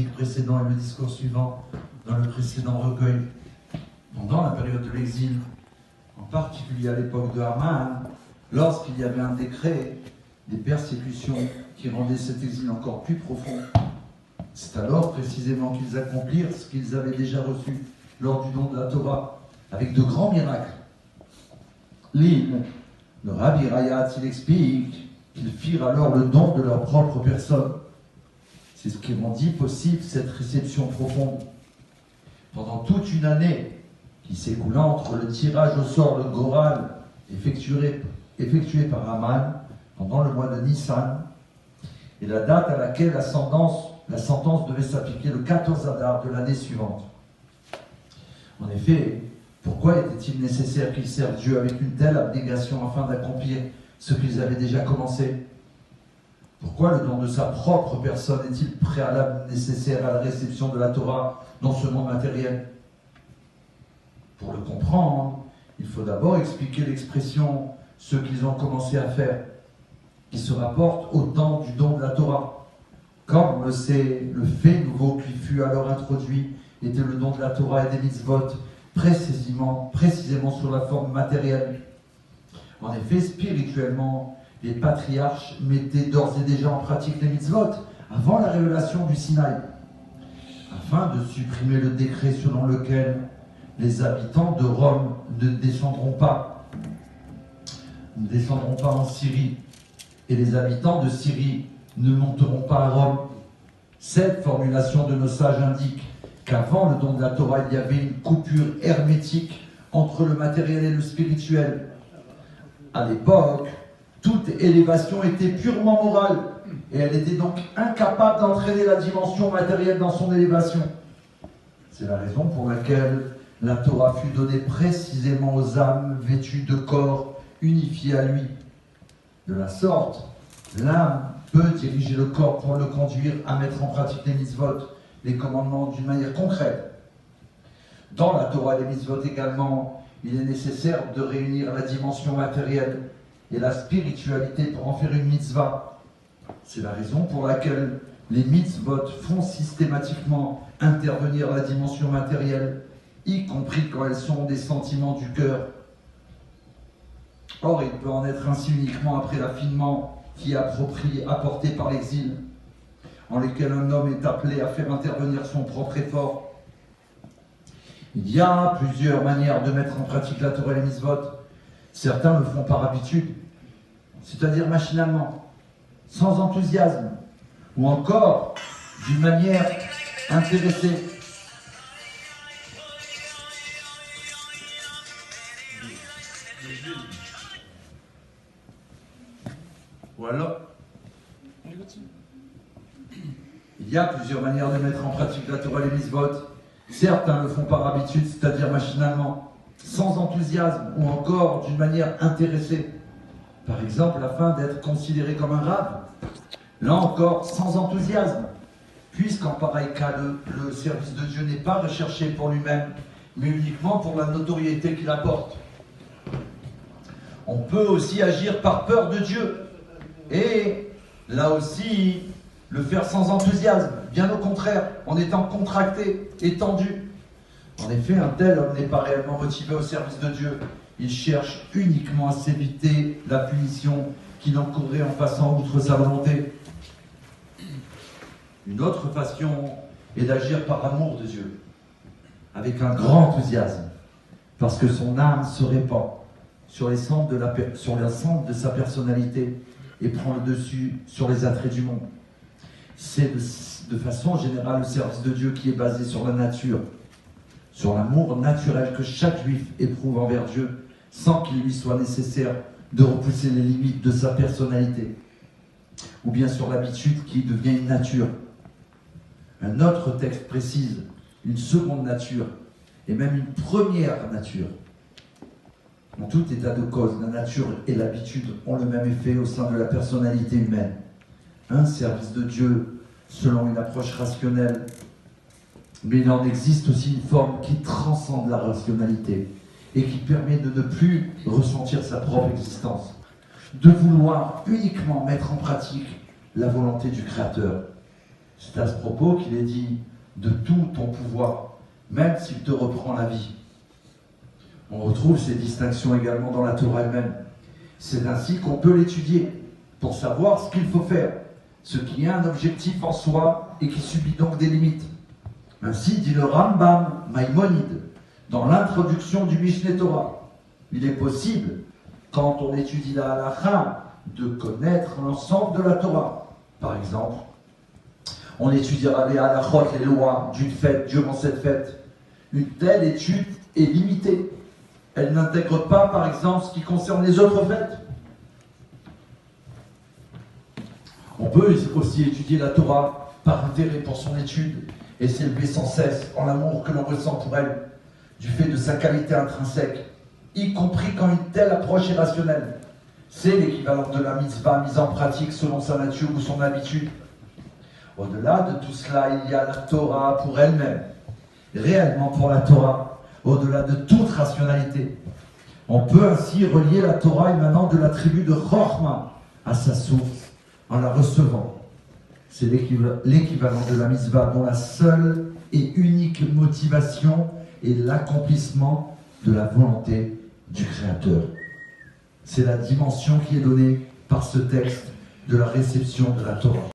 précédent et le discours suivant dans le précédent recueil. Pendant la période de l'exil, en particulier à l'époque de Haman, lorsqu'il y avait un décret, des persécutions qui rendaient cet exil encore plus profond, c'est alors précisément qu'ils accomplirent ce qu'ils avaient déjà reçu lors du don de la Torah, avec de grands miracles. L'hymne, le Rabbi Rayat, il explique qu'ils firent alors le don de leur propre personne. C'est ce qui rendit possible cette réception profonde. Pendant toute une année qui s'écoula entre le tirage au sort, le Goral, effectué par Haman pendant le mois de Nissan, et la date à laquelle la sentence devait s'appliquer le 14 Adar de l'année suivante. En effet, pourquoi était-il nécessaire qu'ils servent Dieu avec une telle abnégation afin d'accomplir ce qu'ils avaient déjà commencé? Pourquoi le don de sa propre personne est-il préalable nécessaire à la réception de la Torah dans ce monde matériel? Pour le comprendre, il faut d'abord expliquer l'expression « ce qu'ils ont commencé à faire », qui se rapporte au temps du don de la Torah. Comme on le sait, le fait nouveau qui fut alors introduit était le don de la Torah et des mitzvot, précisément sous la forme matérielle. En effet, spirituellement, les patriarches mettaient d'ores et déjà en pratique les mitzvot avant la révélation du Sinaï, afin de supprimer le décret selon lequel les habitants de Rome ne descendront pas en Syrie, et les habitants de Syrie ne monteront pas à Rome. Cette formulation de nos sages indique qu'avant le don de la Torah, il y avait une coupure hermétique entre le matériel et le spirituel. À l'époque, toute élévation était purement morale, et elle était donc incapable d'entraîner la dimension matérielle dans son élévation. C'est la raison pour laquelle la Torah fut donnée précisément aux âmes vêtues de corps unifiés à lui. De la sorte, l'âme peut diriger le corps pour le conduire à mettre en pratique les mitzvot, les commandements d'une manière concrète. Dans la Torah et les mitzvot également, il est nécessaire de réunir la dimension matérielle et la spiritualité pour en faire une mitzvah. C'est la raison pour laquelle les mitzvot font systématiquement intervenir la dimension matérielle, y compris quand elles sont des sentiments du cœur. Or, il peut en être ainsi uniquement après l'affinement qui est apporté par l'exil, en lequel un homme est appelé à faire intervenir son propre effort. Il y a plusieurs manières de mettre en pratique la Torah et les mitzvot. Certains le font par habitude, c'est-à-dire machinalement, sans enthousiasme, ou encore d'une manière intéressée. Ou alors, il y a plusieurs manières de mettre en pratique la Torah et les mitzvot. Certains le font par habitude, c'est-à-dire machinalement, sans enthousiasme, ou encore d'une manière intéressée. Par exemple, afin d'être considéré comme un rave. Là encore, sans enthousiasme, puisqu'en pareil cas, le service de Dieu n'est pas recherché pour lui-même, mais uniquement pour la notoriété qu'il apporte. On peut aussi agir par peur de Dieu, et là aussi, le faire sans enthousiasme, bien au contraire, en étant contracté et tendu. En effet, un tel homme n'est pas réellement motivé au service de Dieu. Il cherche uniquement à s'éviter la punition qu'il encourrait en passant outre sa volonté. Une autre façon est d'agir par amour de Dieu, avec un grand enthousiasme, parce que son âme se répand sur l'ensemble de sa personnalité et prend le dessus sur les attraits du monde. C'est de façon générale le service de Dieu qui est basé sur la nature, sur l'amour naturel que chaque juif éprouve envers Dieu, sans qu'il lui soit nécessaire de repousser les limites de sa personnalité, ou bien sur l'habitude qui devient une nature. Un autre texte précise une seconde nature, et même une première nature. En tout état de cause, la nature et l'habitude ont le même effet au sein de la personnalité humaine. Un service de Dieu selon une approche rationnelle, mais il en existe aussi une forme qui transcende la rationalité et qui permet de ne plus ressentir sa propre existence, de vouloir uniquement mettre en pratique la volonté du Créateur. C'est à ce propos qu'il est dit « de tout ton pouvoir, même s'il te reprend la vie ». On retrouve ces distinctions également dans la Torah elle-même. C'est ainsi qu'on peut l'étudier, pour savoir ce qu'il faut faire, ce qui a un objectif en soi et qui subit donc des limites. Ainsi dit le Rambam Maïmonide, dans l'introduction du Mishneh Torah. Il est possible, quand on étudie la halakha, de connaître l'ensemble de la Torah. Par exemple, on étudiera les halakhot, les lois d'une fête durant cette fête. Une telle étude est limitée. Elle n'intègre pas, par exemple, ce qui concerne les autres fêtes. On peut aussi étudier la Torah par intérêt pour son étude et s'élever sans cesse en l'amour que l'on ressent pour elle, du fait de sa qualité intrinsèque, y compris quand une telle approche est rationnelle. C'est l'équivalent de la mitzvah mise en pratique selon sa nature ou son habitude. Au-delà de tout cela, il y a la Torah pour elle-même. Réellement pour la Torah, au-delà de toute rationalité. On peut ainsi relier la Torah émanant de la tribu de Chochma à sa source en la recevant. C'est l'équivalent de la mitzvah dont la seule et unique motivation est l'accomplissement de la volonté du Créateur. C'est la dimension qui est donnée par ce texte de la réception de la Torah.